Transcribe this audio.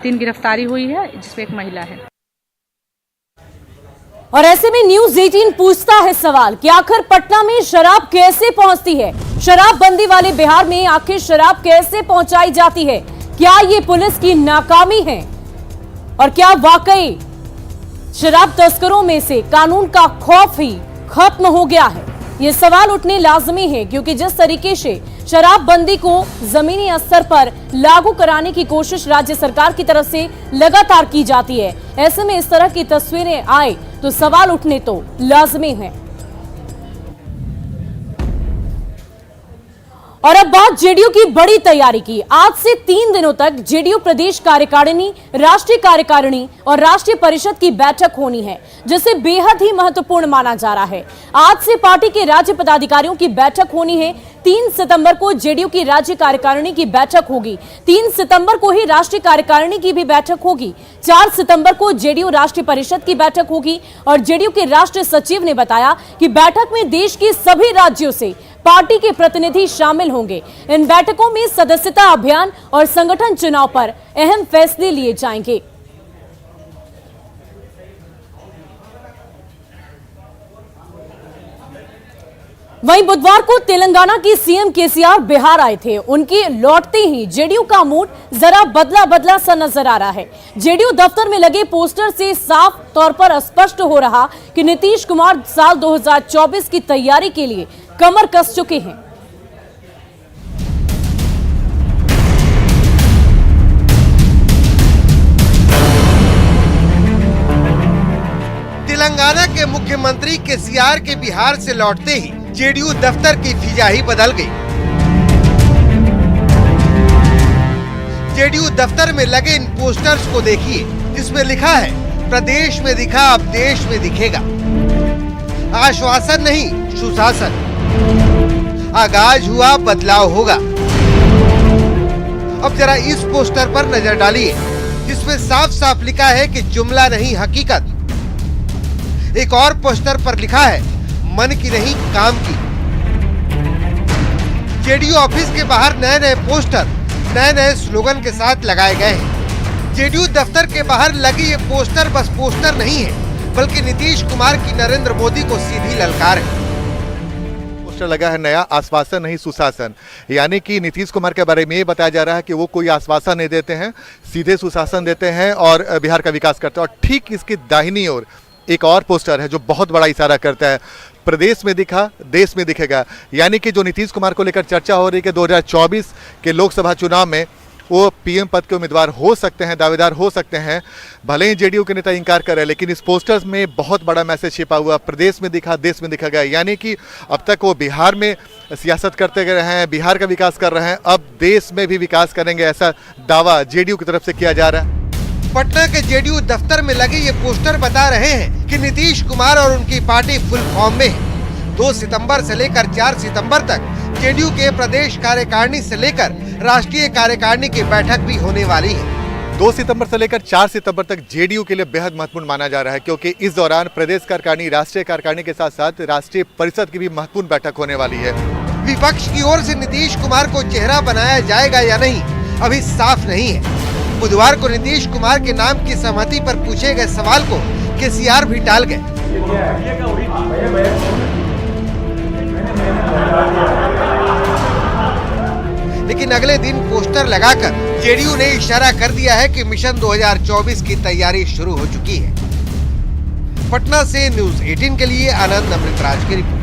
3 गिरफ्तारी हुई है जिसमें एक महिला है। और ऐसे में न्यूज 18 पूछता है सवाल कि आखिर पटना में शराब कैसे पहुंचती है। शराबबंदी वाले बिहार में आखिर शराब कैसे पहुंचाई जाती है। क्या ये पुलिस की नाकामी है और क्या वाकई शराब तस्करों में से कानून का खौफ ही खत्म हो गया है। ये सवाल उठने लाजमी है क्योंकि जिस तरीके से शराबबंदी को जमीनी स्तर पर लागू कराने की कोशिश राज्य सरकार की तरफ से लगातार की जाती है, ऐसे में इस तरह की तस्वीरें आए तो सवाल उठने तो लाजमी है। और अब बात जेडीयू की बड़ी तैयारी की। आज से 3 दिनों तक जेडीयू प्रदेश कार्यकारिणी, राष्ट्रीय कार्यकारिणी और राष्ट्रीय परिषद की बैठक होनी है, जिसे बेहद ही महत्वपूर्ण माना जा रहा है। आज से पार्टी के राज्य पदाधिकारियों की बैठक होनी है। 3 सितंबर को जेडीयू की राज्य कार्यकारिणी की बैठक होगी। 3 सितंबर को ही राष्ट्रीय कार्यकारिणी की भी बैठक होगी। 4 सितंबर को जेडीयू राष्ट्रीय परिषद की बैठक होगी। और जेडीयू के राष्ट्रीय सचिव ने बताया कि बैठक में देश के सभी राज्यों से पार्टी के प्रतिनिधि शामिल होंगे। इन बैठकों में सदस्यता अभियान और संगठन चुनाव पर अहम फैसले लिए जाएंगे। वहीं बुधवार को तेलंगाना की सीएम केसीआर बिहार आए थे। उनके लौटते ही जेडीयू का मूड जरा बदला बदला सा नजर आ रहा है। जेडीयू दफ्तर में लगे पोस्टर से साफ तौर पर स्पष्ट हो रहा कि नीतीश कुमार साल 2024 की तैयारी के लिए कमर कस चुके हैं। तेलंगाना के मुख्यमंत्री केसीआर के बिहार से लौटते ही जेडीयू दफ्तर की फिजा ही बदल गई। जेडीयू दफ्तर में लगे इन पोस्टर्स को देखिए, जिसमें लिखा है प्रदेश में दिखा अब देश में दिखेगा। आश्वासन नहीं, सुशासन। आगाज हुआ, बदलाव होगा। अब जरा इस पोस्टर पर नजर डालिए, जिसमें साफ साफ लिखा है कि जुमला नहीं हकीकत। एक और पोस्टर पर लिखा है मन की नहीं काम की। जेडीयू ऑफिस के बाहर नए नए पोस्टर नए नए स्लोगन के साथ लगाए गए हैं। जेडीयू दफ्तर के बाहर लगी ये पोस्टर बस पोस्टर नहीं है, बल्कि नीतीश कुमार की नरेंद्र मोदी को सीधी ललकार है। पोस्टर लगा है नया, आश्वासन नहीं सुशासन। यानी कि नीतीश कुमार के बारे में ये बताया जा रहा है कि वो कोई आश्वासन नहीं देते हैं, सीधे सुशासन देते हैं और बिहार का विकास करते हैं। और ठीक इसकी दाहिनी ओर एक और पोस्टर है जो बहुत बड़ा इशारा करता है प्रदेश में दिखा देश में दिखेगा। यानी कि जो नीतीश कुमार को लेकर चर्चा हो रही है कि 2024 के लोकसभा चुनाव में वो पीएम पद के उम्मीदवार हो सकते हैं, दावेदार हो सकते हैं। भले ही जेडीयू के नेता इनकार कर रहे हैं, लेकिन इस पोस्टर्स में बहुत बड़ा मैसेज छिपा हुआ, प्रदेश में दिखा देश में दिखेगा। यानी कि अब तक वो बिहार में सियासत करते रहे हैं, बिहार का विकास कर रहे हैं, अब देश में भी विकास करेंगे, ऐसा दावा जेडीयू की तरफ से किया जा रहा है। पटना के जेडीयू दफ्तर में लगे ये पोस्टर बता रहे हैं कि नीतीश कुमार और उनकी पार्टी फुल फॉर्म में है। 2 सितंबर से लेकर 4 सितंबर तक जेडीयू के प्रदेश कार्यकारिणी से लेकर राष्ट्रीय कार्यकारिणी की बैठक भी होने वाली है। 2 सितंबर से लेकर 4 सितंबर तक जेडीयू के लिए बेहद महत्वपूर्ण माना जा रहा है, क्योंकि इस दौरान प्रदेश कार्यकारिणी, राष्ट्रीय कार्यकारिणी के साथ साथ राष्ट्रीय परिषद की भी महत्वपूर्ण बैठक होने वाली है। विपक्ष की ओर से नीतीश कुमार को चेहरा बनाया जाएगा या नहीं, अभी साफ नहीं है। बुधवार को नीतीश कुमार के नाम की सहमति पर पूछे गए सवाल को केसीआर भी टाल गए। लेकिन अगले दिन पोस्टर लगाकर जेडीयू ने इशारा कर दिया है कि मिशन 2024 की तैयारी शुरू हो चुकी है। पटना से न्यूज 18 के लिए आनंद अमृतराज की रिपोर्ट।